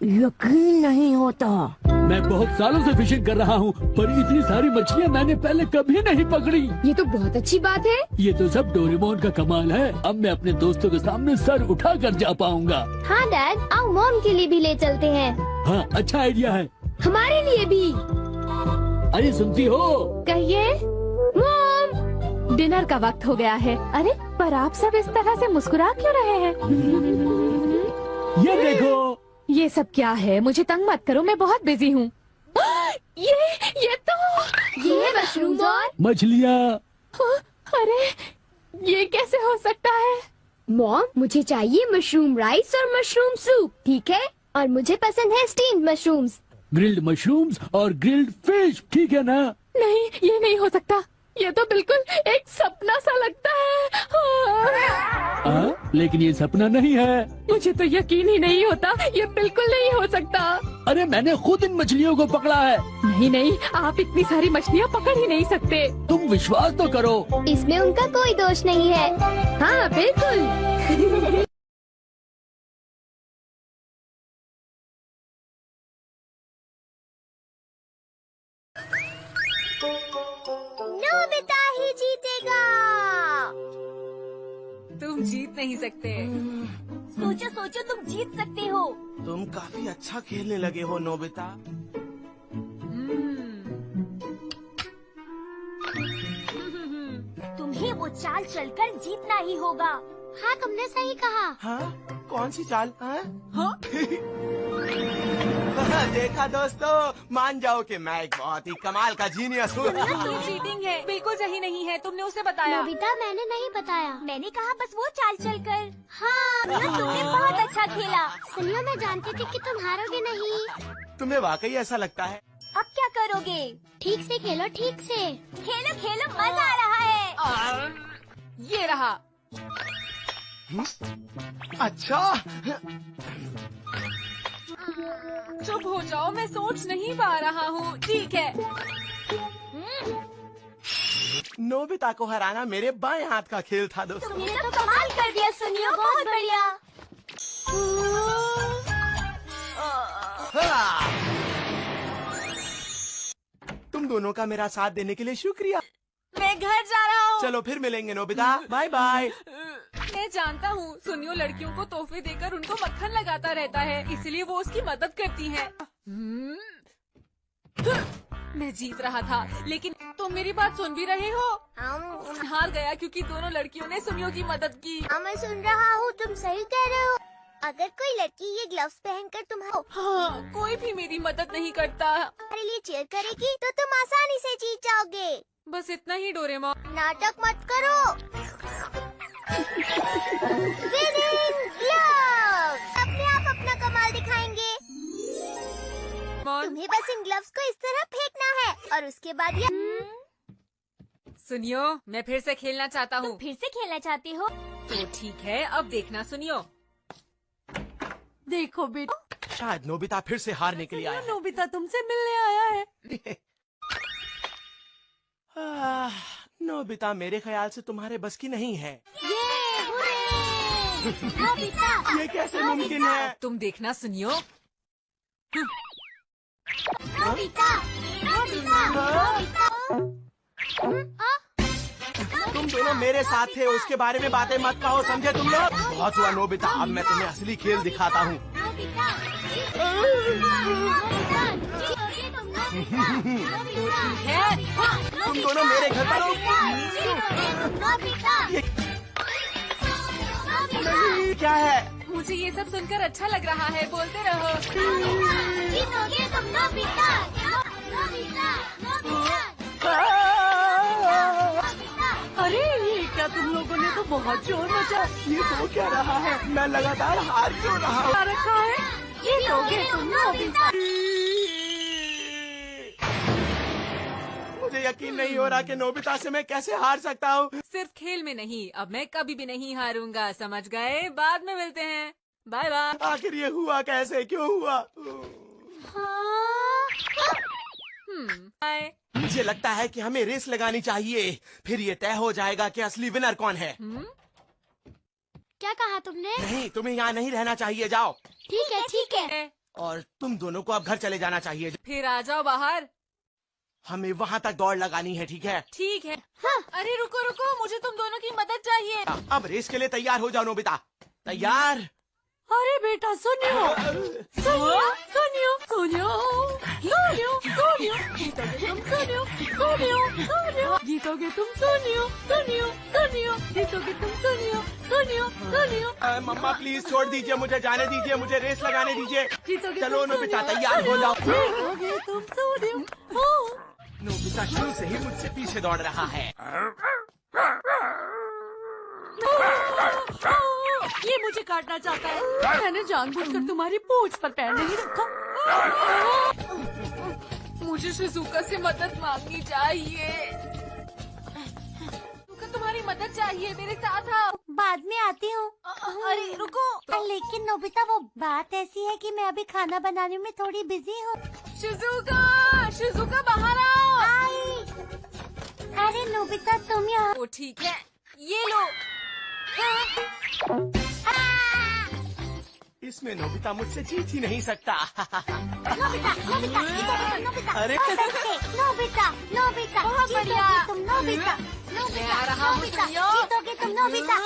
यकीन नहीं होता। मैं बहुत सालों से फिशिंग कर रहा हूँ, पर इतनी सारी मछलियाँ मैंने पहले कभी नहीं पकड़ी। ये तो बहुत अच्छी बात है। ये तो सब डोरेमोन का कमाल है। अब मैं अपने दोस्तों के सामने सर उठा कर जा पाऊंगा। हाँ डैड, आओ मॉम के लिए भी ले चलते हैं। हाँ, अच्छा आइडिया है। हमारे लिए भी। अरे सुनती हो? कहिए। मॉम, डिनर का वक्त हो गया है। अरे पर आप सब इस तरह से मुस्कुरा क्यों रहे हैं? ये देखो। ये सब क्या है? मुझे तंग मत करो, मैं बहुत बिजी हूँ। ये तो ये है मशरूम और मछलियाँ। अरे ये कैसे हो सकता है? मॉम, मुझे चाहिए मशरूम राइस और मशरूम सूप, ठीक है? और मुझे पसंद है स्टीम्ड मशरूम्स। ग्रिल्ड मशरूम्स और ग्रिल्ड फिश, ठीक है ना? नहीं, ये नहीं हो सकता। ये तो बिल्कुल एक सपना सा लगता है। लेकिन ये सपना नहीं है। मुझे तो यकीन ही नहीं होता, ये बिल्कुल नहीं हो सकता। अरे मैंने खुद इन मछलियों को पकड़ा है। नहीं नहीं, आप इतनी सारी मछलियाँ पकड़ ही नहीं सकते। तुम विश्वास तो करो। इसमें उनका कोई दोष नहीं है। हाँ बिल्कुल। नोबिता ही जीतेगा। तुम जीत नहीं सकते। सोचो सोचो, तुम जीत सकते हो। तुम काफी अच्छा खेलने लगे हो नोबिता। तुम्हें वो चाल चलकर जीतना ही होगा। हाँ, तुमने सही कहा। हाँ? कौन सी चाल? हाँ? देखा दोस्तों, मान जाओ कि मैं एक बहुत ही कमाल का जीनियस हूँ। तुम चीटिंग है, बिल्कुल सही नहीं है। तुमने उसे बताया। नोबिता, मैंने नहीं बताया। मैंने कहा बस वो चाल चलकर। हाँ, तुमने बहुत अच्छा खेला। सुनियो, मैं जानती थी कि तुम हारोगे नहीं। तुम्हें वाकई ऐसा लगता है? अब क्या करोगे? ठीक से खेलो, ठीक से खेलो खेलो, मजा आ रहा है। ये रहा। अच्छा, चुप हो जाओ, मैं सोच नहीं पा रहा हूँ। ठीक है। नोबिता को हराना मेरे बाएं हाथ का खेल था दोस्तों। तुमने तो कमाल कर दिया सुनियो, बहुत बढ़िया। हाँ। तुम दोनों का मेरा साथ देने के लिए शुक्रिया। मैं घर जा रहा हूँ। चलो फिर मिलेंगे नोबिता, बाय बाय। मैं जानता हूँ, सुनियो लड़कियों को तोहफे देकर उनको मक्खन लगाता रहता है, इसलिए वो उसकी मदद करती है। मैं जीत रहा था, लेकिन तुम मेरी बात सुन भी रहे हो? हार गया क्योंकि दोनों लड़कियों ने सुनियो की मदद की। मैं सुन रहा हूँ, तुम सही कह रहे हो। अगर कोई लड़की ये ग्लव्स पहनकर हाँ, कोई भी मेरी मदद नहीं करता। तुम्हारे लिए चीयर करेगी तो तुम आसानी से जीत जाओगे। बस इतना ही डोरेमोन। नाटक मत करो। विनिंग ग्लव्स अपने आप अपना कमाल दिखाएंगे। तुम्हें बस इन ग्लव्स को इस तरह फेंकना है और उसके बाद ये सुनियो, मैं फिर से खेलना चाहता हूँ। फिर से खेलना चाहती हो? तो ठीक है, अब देखना सुनियो। देखो बेटा, शायद नोबिता फिर से हारने के लिए आया है। नोबिता तुमसे मिलने आया है। नोबिता मेरे ख्याल से तुम्हारे बस की नहीं है। नोबिता, ये कैसे मुमकिन है? तुम देखना सुनियो। Nobita, Nobita, Nobita. तुम दोनों मेरे साथ थे, उसके बारे में बातें मत कहो, समझे तुम लोग? बहुत हुआ नोबिता, अब मैं तुम्हें असली खेल दिखाता हूँ। तुम दोनों मेरे घर पर नहीं, क्या है? मुझे ये सब सुनकर अच्छा लग रहा है, बोलते रहो। जीतोगे तुम नोबिता, नोबिता, नोबिता। अरे ये क्या, तुम लोगों ने तो बहुत शोर मचा। ये हो क्या रहा है? मैं लगातार हार क्यों रहा हूँ? रखा है। जीतोगे तुम नोबिता। मुझे यकीन नहीं हो रहा कि नोबिता से मैं कैसे हार सकता हूँ। सिर्फ खेल में नहीं, अब मैं कभी भी नहीं हारूंगा, समझ गए? बाद में मिलते हैं, बाय बाय। आखिर ये हुआ कैसे, क्यों हुआ? बाय। मुझे लगता है कि हमें रेस लगानी चाहिए, फिर ये तय हो जाएगा कि असली विनर कौन है। क्या कहा तुमने? नहीं, तुम्हें यहाँ नहीं रहना चाहिए, जाओ। ठीक है, ठीक है। और तुम दोनों को अब घर चले जाना चाहिए। फिर आ जाओ बाहर। हमें वहाँ तक दौड़ लगानी है, ठीक है? ठीक है। हाँ। अरे रुको रुको, मुझे तुम दोनों की मदद चाहिए। अब रेस के लिए तैयार हो जाओ नोबिता। तैयार? अरे बेटा सुनियो सुनियो सुनियो सुनियो सुनियो सुनियो जीतोगे तुम सुनियो सुनियो सुनियो जीतोगे तुम सुनियो सुनियो सुनियो जीतोगे तुम सुनियो सुनियो सुनियो मम्मा प्लीज छोड़ दीजिए, मुझे जाने दीजिए, मुझे रेस लगाने दीजिए। जीतोगे चलो नोबिता तैयार हो जाओ। जीतोगे तुम सुनियो। नोबिता शुरू से ही मुझसे पीछे दौड़ रहा है। ये मुझे काटना चाहता है। मैंने जानबूझकर तुम्हारी पूंछ पर पैर नहीं रखा। मुझे शिजुका से मदद मांगनी चाहिए। शिजुका तुम्हारी मदद चाहिए, मेरे साथ आओ। बाद में आती हूँ। अरे रुको। लेकिन नोबिता वो बात ऐसी है कि मैं अभी खाना बनाने में थोड़ी बिजी हूँ। शिजुका, शिजुका बाहर आओ। आई। अरे नोबिता तुम यहाँ। ओ ठीक है, ये लो। इसमें नोबिता मुझसे जीत ही नहीं सकता। नोबिता नोबिता नोबिता अरे नोबिता नोबिता बहुत बढ़िया। तुम नोबिता मैं नोबिता आ रहा हूँ, नोबिता सुनियो। जीतोगे तुम नोबिता।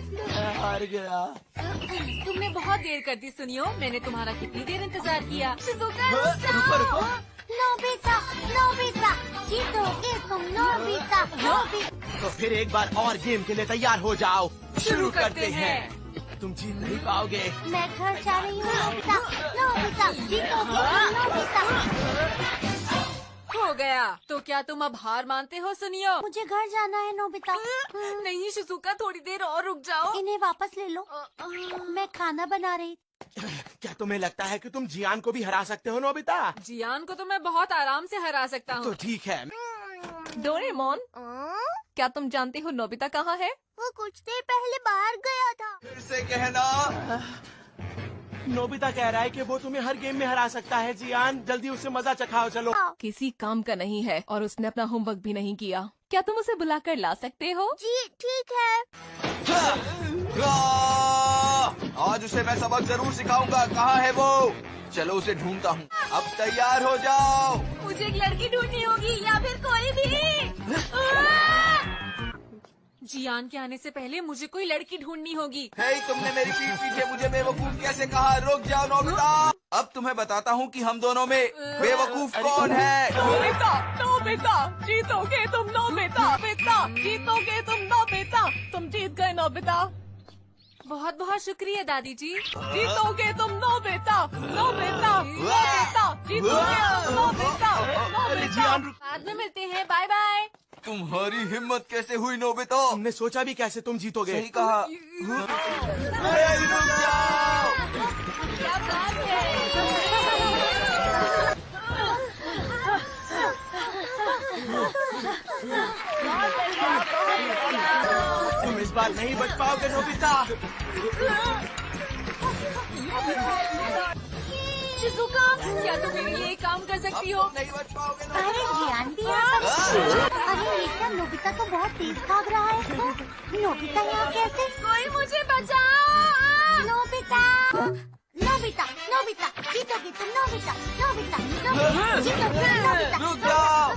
मैं हार गया। तुमने बहुत देर कर दी सुनियो, मैंने तुम्हारा कितनी देर इंतजार किया। शिजुका रुको रुको। नोबिता नोबिता जीतोगे तुम नोबिता नोबिता। तो फिर एक बार और गेम के लिए तैयार हो जाओ। शुरू करते हैं। तुम जीत नहीं पाओगे। मैं घर जा रही हूँ नोबिता नोबिता जीतोगे तुम नोबिता। हो गया। तो क्या तुम अब हार मानते हो सुनियो? मुझे घर जाना है नोबिता। नहीं शिजुका, थोड़ी देर और रुक जाओ। इन्हें वापस ले लो, मैं खाना बना रही। क्या तुम्हें लगता है कि तुम जियान को भी हरा सकते हो नोबिता? जियान को तो मैं बहुत आराम से हरा सकता तो हूँ। ठीक है। डोरेमोन, क्या तुम जानते हो नोबिता कहाँ है? वो कुछ देर पहले बाहर गया था। फिर से कहना। नोबिता कह रहा है कि वो तुम्हें हर गेम में हरा सकता है। जियान जल्दी उससे मजा चखाओ, चलो। किसी काम का नहीं है और उसने अपना होमवर्क भी नहीं किया। क्या तुम उसे बुलाकर ला सकते हो? जी ठीक है। आज उसे मैं सबक जरूर सिखाऊंगा। कहाँ है वो? चलो उसे ढूंढता हूँ। अब तैयार हो जाओ। मुझे एक लड़की ढूंढनी होगी या फिर कोई भी। जियान के आने से पहले मुझे कोई लड़की ढूंढनी होगी। हे, तुमने मेरी पीठ पीछे मुझे बेवकूफ कैसे कहा? रुक जाओ नोबिता। अब तुम्हें बताता हूँ कि हम दोनों में बेवकूफ कौन है। नोबिता, नोबिता, जीतोगे तुम नोबिता, नोबिता, जीतोगे तुम नोबिता, तुम जीत गए नोबिता। बहुत बहुत शुक्रिया दादी जी। जीतोगे तुम नोबिता, नोबिता, नोबिता, जीतोगे तुम नोबिता, नोबिता। बाद में मिलते हैं, बाय बाय। तुम्हारी हिम्मत कैसे हुई नोबिता? हमने सोचा भी कैसे तुम जीतोगे। सही कहा। हे, रुक जाओ। क्या बात है। तुम इस बार नहीं बच पाओगे नोबिता। शिजुका, क्या तुम मेरे लिए एक काम कर सकती हो? नहीं बच पाओगे अरे ज्ञान भी अरे ये क्या, नोबिता तो बहुत तेज भाग रहा है। नोबिता यहाँ कैसे? कोई मुझे बचाओ। नोबिता नोबिता नोबिता जीतोगे तुम नोबिता नोबिता नोबिता जीतोगे तुम नोबिता। रुक जाओ।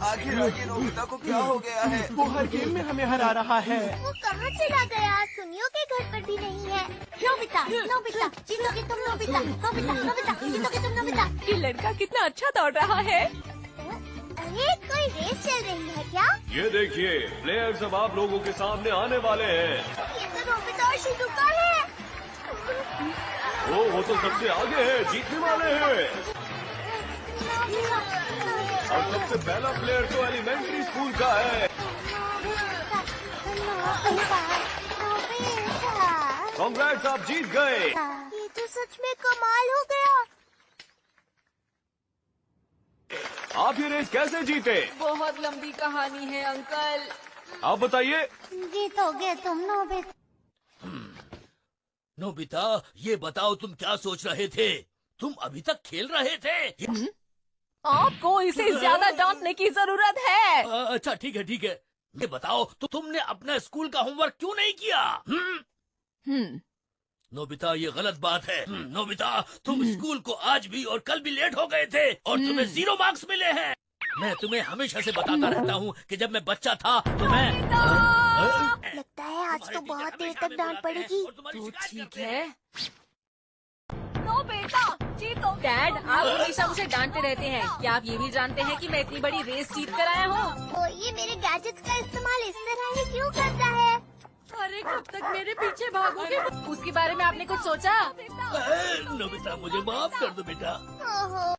आखिर ये नोबिता को क्या हो गया है? वो हर गेम में हमें हरा रहा है। वो कहाँ चला गया? सुनियो के घर पर भी नहीं है। नोबिता नोबिता जीतोगे तुम नोबिता नोबिता नोबिता जीतोगे तुम नोबिता। ये लड़का कितना अच्छा दौड़ रहा है। अरे कोई रेस चल रही है क्या? ये देखिए, प्लेयर्स अब आप लोगों के सामने आने वाले हैं। ये तो नोबिता और शिजुका है। वो तो सबसे आगे है, जीतने वाले हैं। और सबसे पहला प्लेयर तो एलिमेंट्री स्कूल का है। कांग्रेट्स, आप जीत गए। ये तो सच में कमाल हो गया। आप ये रेस कैसे जीते? बहुत लंबी कहानी है अंकल। आप बताइए। जीतोगे तुम नोबिता। नोबिता, ये बताओ तुम क्या सोच रहे थे? तुम अभी तक खेल रहे थे? आपको इसे ज्यादा डांटने की जरूरत है। अच्छा ठीक है ठीक है। ये बताओ तो तुमने अपना स्कूल का होमवर्क क्यों नहीं किया? नोबिता ये गलत बात है। नोबिता तुम स्कूल को आज भी और कल भी लेट हो गए थे और तुम्हें 0 मार्क्स मिले हैं। मैं तुम्हें हमेशा से बताता रहता हूँ कि जब मैं बच्चा था तो मैं लगता है आज तो बहुत देर तक डांट पड़ेगी। तो ठीक है। नो बेटा, जीतोगे। डैड, आप हमेशा मुझे डांटते रहते हैं। क्या आप ये भी जानते हैं कि मैं इतनी बड़ी रेस जीत कर आया हूँ? तो ये मेरे गैजेट्स का इस्तेमाल इस तरह ही क्यों करता है? अरे कब तक मेरे पीछे भागोगे? उसके बारे में आपने कुछ सोचा? नोबिता मुझे माफ कर दो बेटा। ओहो